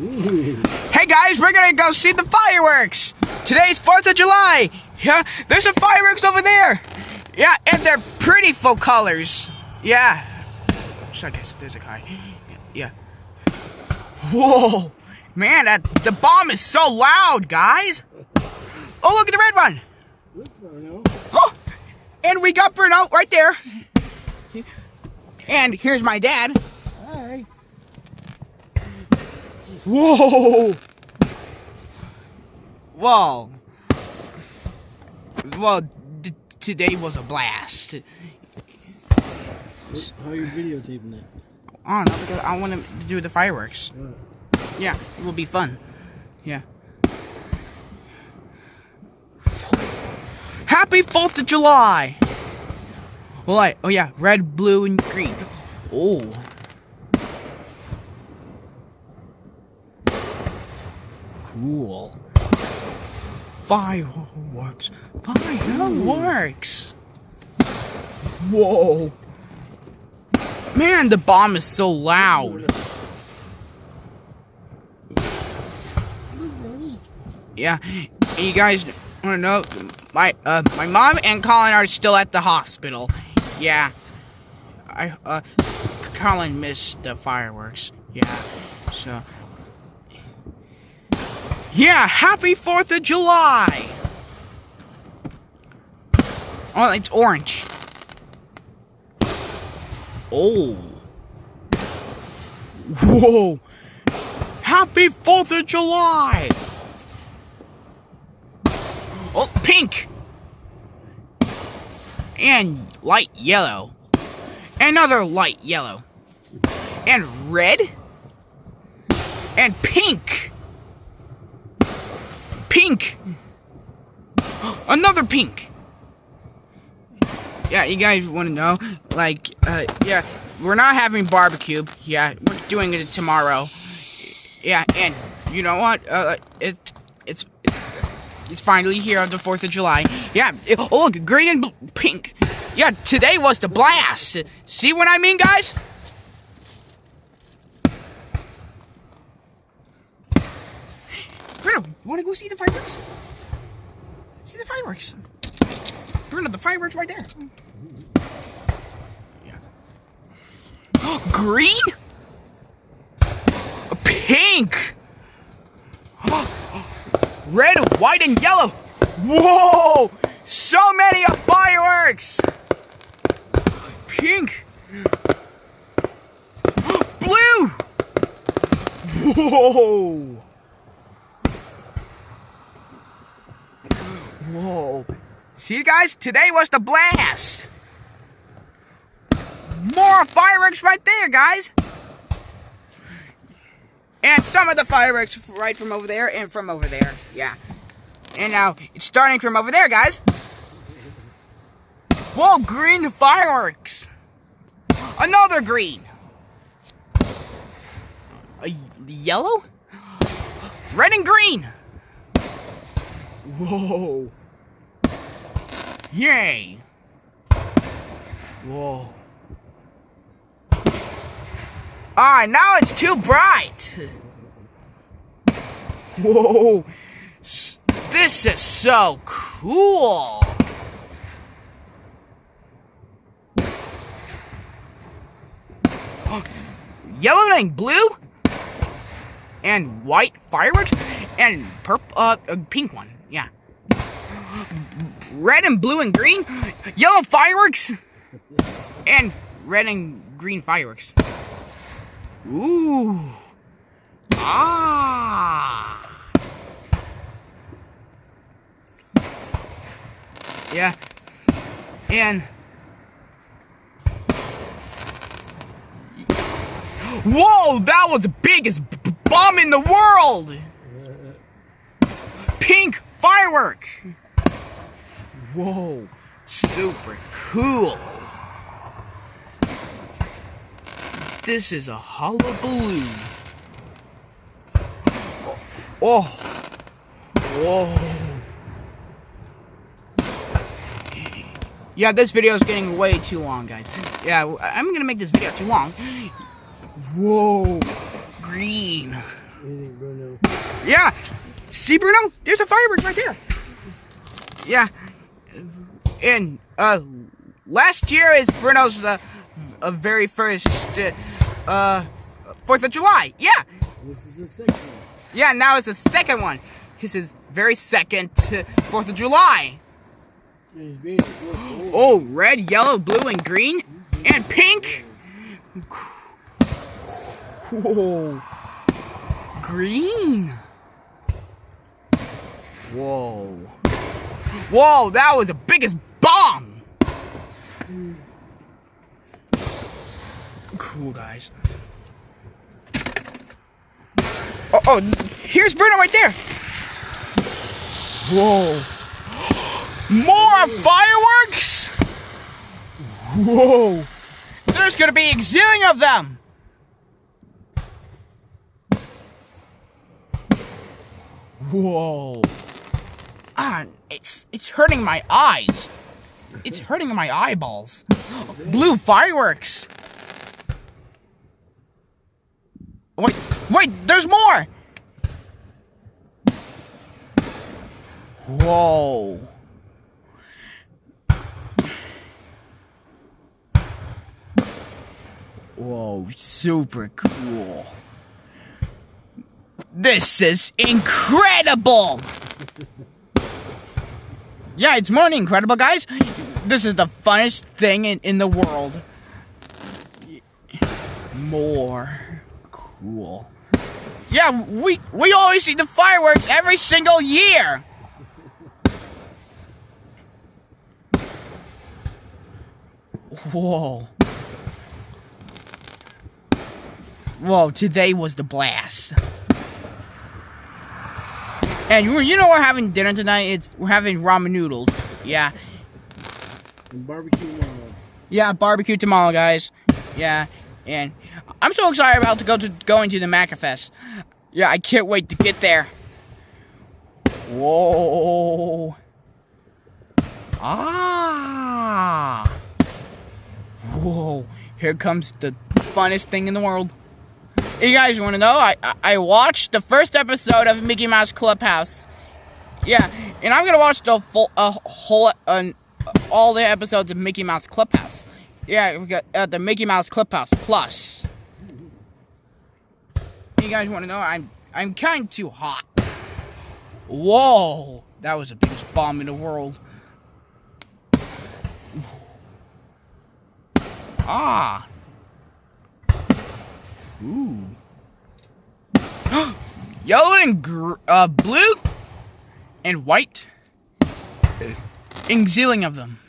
Ooh. Hey guys, we're gonna go see the fireworks. Today's 4th of July. Yeah, there's some fireworks over there. Yeah, and they're pretty full colors. Yeah. So I guess there's a guy. Yeah. Whoa. Man, the bomb is so loud, guys. Oh, look at the red one. Oh, and we got Bruno right there. And here's my dad. Hi. Whoa. Whoa. Well, today was a blast. How are you videotaping that? I don't know, because I want to do the fireworks. Yeah, it will be fun. Yeah. Happy 4th of July! Well, oh yeah, red, blue, and green. Oh. Cool. Fireworks. Fireworks. Whoa. Man, the bomb is so loud. Yeah, and you guys want to know, my mom and Colin are still at the hospital. Yeah, Colin missed the fireworks. Yeah, so yeah, happy 4th of July. Oh, it's orange. Oh. Whoa. Happy 4th of July. Oh, pink. And light yellow. Another light yellow. And red. And pink. Pink. Another pink. Yeah, you guys want to know, like, yeah, we're not having barbecue. Yeah, we're doing it tomorrow. Yeah, and you know what? It's finally here on the 4th of July. Yeah, oh look, green and pink. Yeah, today was the blast. See what I mean, guys? Bruno, you want to go see the fireworks? See the fireworks. Bruno, the fireworks right there. Yeah. Green? Pink! Red, white, and yellow! Whoa! So many fireworks! Pink! Blue! Whoa! Whoa! See, guys, today was the blast. More fireworks right there, guys. And some of the fireworks right from over there and from over there. Yeah. And now it's starting from over there, guys. Whoa, green fireworks. Another green. A yellow? Red and green. Whoa. Yay! Whoa. Alright, now it's too bright! Whoa! This is so cool! Yellow and blue? And white fireworks? And purple, pink one, yeah. Red and blue and green, yellow fireworks, and red and green fireworks. Ooh. Ah. Yeah. And whoa, that was the biggest bomb in the world. Pink firework. Whoa, super cool. This is a hullabaloo. Oh. Whoa. Yeah, this video is getting way too long, guys. Yeah, I'm gonna make this video too long. Whoa. Green. Anything, Bruno? Yeah. See, Bruno? There's a firework right there. Yeah. And last year is Bruno's very first 4th of July. Yeah. This is the second one. Yeah, now it's the second one. This is very second 4th of July. And he's being Oh, red, yellow, blue, and green, and pink. Whoa. Green. Whoa. Whoa, that was the biggest bomb. Cool, guys. Oh, here's Bruno right there. Whoa. More fireworks? Whoa. There's gonna be a zillion of them. Whoa. Ah, it's hurting my eyes. It's hurting my eyeballs. Blue fireworks. Wait, there's more. Whoa. Whoa, super cool. This is incredible! Yeah, it's more than incredible, guys. This is the funnest thing in the world. More cool. Yeah, we always see the fireworks every single year. Whoa. Whoa, today was the blast. And you know we're having dinner tonight? We're having ramen noodles. Yeah. And barbecue tomorrow. Yeah, barbecue tomorrow, guys. Yeah. And I'm so excited about going to the MacaFest. Yeah, I can't wait to get there. Whoa. Ah. Whoa. Here comes the funnest thing in the world. You guys want to know? I watched the first episode of Mickey Mouse Clubhouse. Yeah, and I'm gonna watch the all the episodes of Mickey Mouse Clubhouse. Yeah, we got the Mickey Mouse Clubhouse Plus. You guys want to know? I'm kind of too hot. Whoa, that was the biggest bomb in the world. Ah. Ooh. Yellow and blue and white. And zillion of them.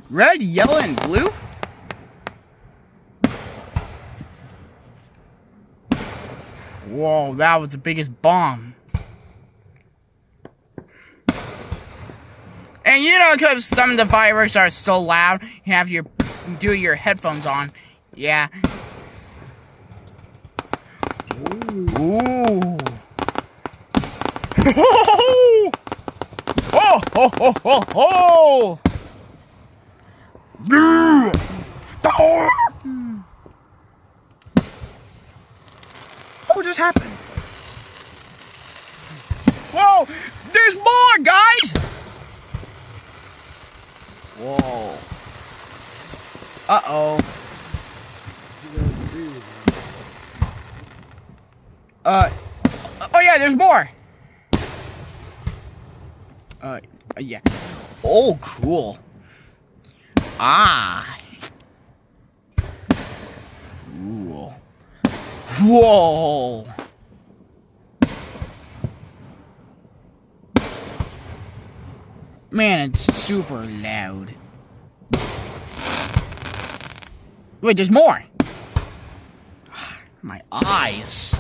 Red, yellow, and blue? Whoa, that was the biggest bomb. And you know, because some of the fireworks are so loud, you have your headphones on. Yeah. Ooh. Oh, oh, oh, oh, oh, oh. What just happened? Whoa! There's more, guys! Whoa. Uh-oh. Oh yeah, there's more. Yeah. Oh, cool. Ah. Cool. Whoa. Man, it's super loud. Wait, there's more. My eyes.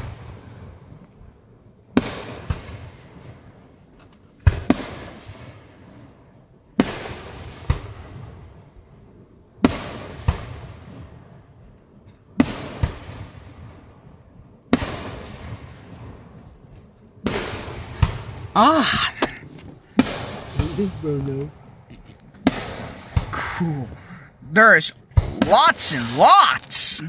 Ah. Bruno. Cool. There's lots and lots.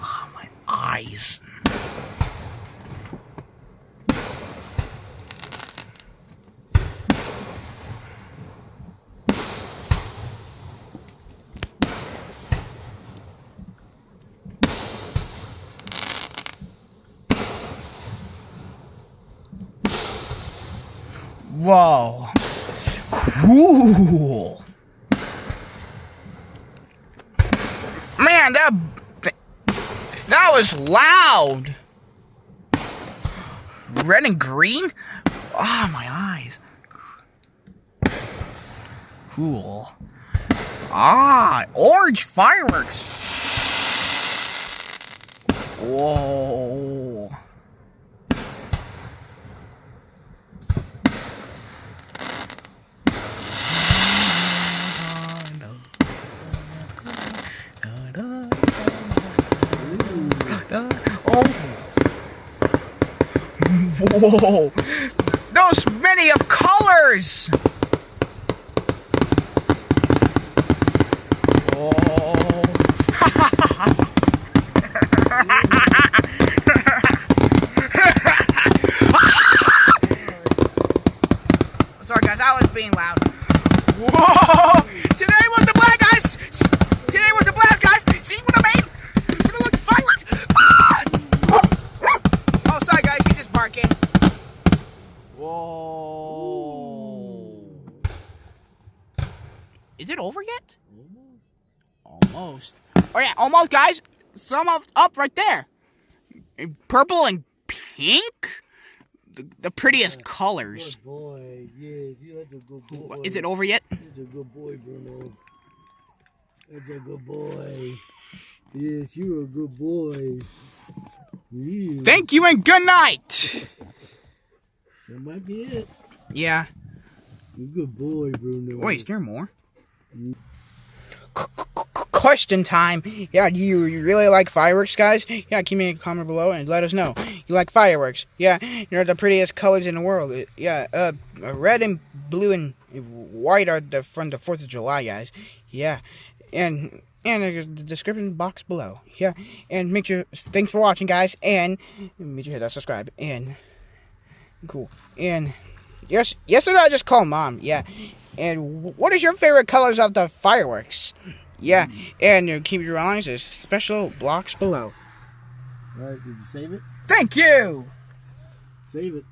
Oh, my eyes. Whoa. Cool. Man, that was loud. Red and green? Oh, my eyes. Cool. Ah, orange fireworks. Whoa. Oh. Whoa. Those many of colors. Oh. Sorry guys, I was being loud. Whoa. Today was the blast, guys. Today was the blast, guys. See what I mean? Look, fireworks. Ah! Oh, sorry guys, he's just barking. Whoa. Is it over yet? Almost. Oh yeah, almost, guys. Some up right there. Purple and pink? The prettiest colors. Good boy. Yes, you like a good boy. Is it over yet? That's a good boy, Bruno. That's a good boy. Yes, you're a good boy. Yeah. Thank you and good night. That might be it. Yeah. You're a good boy, Bruno. Wait, is there more? Question time. Yeah, do you really like fireworks, guys? Yeah, keep me a comment below and let us know. You like fireworks? Yeah, they're the prettiest colors in the world. Yeah, red and blue and white are from the 4th of July, guys. Yeah, and the description box below. Yeah, and make sure. Thanks for watching, guys, and make sure to hit that subscribe. And cool. And yesterday I just called Mom. Yeah. And what is your favorite colors of the fireworks? Yeah, and keep your eyes as special blocks below. All right, did you save it? Thank you! Save it.